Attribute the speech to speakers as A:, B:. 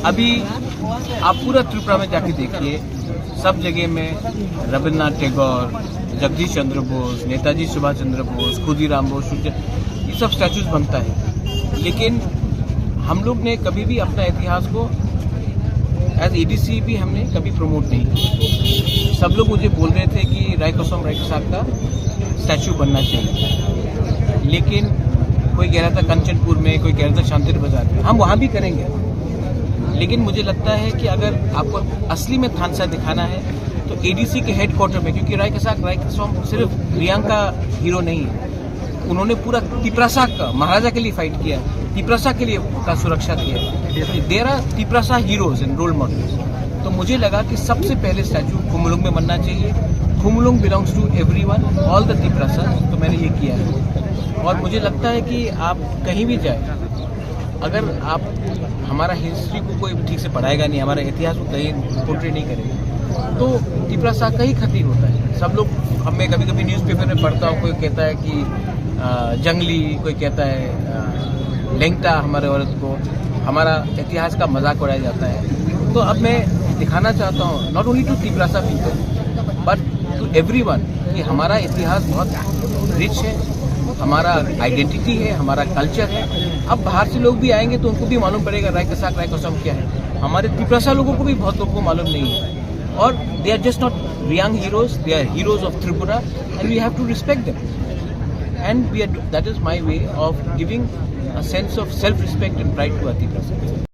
A: अभी आप पूरा त्रिपुरा में जाके देखिए, सब जगह में रविन्द्रनाथ टैगोर, जगदीश चंद्र बोस, नेताजी सुभाष चंद्र बोस, खुदीराम बोस, ये सब स्टैचूज बनता है। लेकिन हम लोग ने कभी भी अपना इतिहास को एज एडीसी भी हमने कभी प्रमोट नहीं किया। सब लोग मुझे बोल रहे थे कि रायकोसम रायकसाक का स्टैचू बनना चाहिए, लेकिन कोई कह रहा था कंचनपुर में, कोई कह रहा था शांति बाजार में। हम वहाँ भी करेंगे, लेकिन मुझे लगता है कि अगर आपको असली में थानसा दिखाना है तो एडीसी के हेडक्वार्टर में, क्योंकि रायकोसम सिर्फ रियांग का हीरो नहीं है, उन्होंने पूरा तिप्रासा का महाराजा के लिए फाइट किया, तिप्रासा के लिए का सुरक्षा किया। There are Tiprasa heroes and role models. तो मुझे लगा कि सबसे पहले स्टैचू खुमुलुंग में बनना चाहिए। Khumulwng belongs to everyone, all the Tiprasa. तो मैंने ये किया है, और मुझे लगता है कि आप कहीं भी जाए, अगर आप हमारा हिस्ट्री को कोई ठीक से पढ़ाएगा नहीं, हमारा इतिहास को कहीं पोर्ट्रे नहीं करेगा, तो तिप्रासा का ही खतीर होता है। सब लोग, हमें कभी कभी न्यूज़पेपर में पढ़ता हूँ, कोई कहता है कि जंगली, कोई कहता है लेंगटा, हमारे औरत को हमारा इतिहास का मजाक उड़ाया जाता है। तो अब मैं दिखाना चाहता हूँ, not only to Tiprasa people but to everyone, कि हमारा इतिहास बहुत रिच है, हमारा आइडेंटिटी है, हमारा कल्चर है। अब बाहर से लोग भी आएंगे तो उनको भी मालूम पड़ेगा रायकसाक रायकोसम क्या है। हमारे तिप्रासा लोगों को भी बहुत लोगों को मालूम नहीं है, और they are just not Reang heroes, they are heroes of Tripura, and we have to respect them, and that is my way of giving a sense of self-respect and pride to our Tiprasa.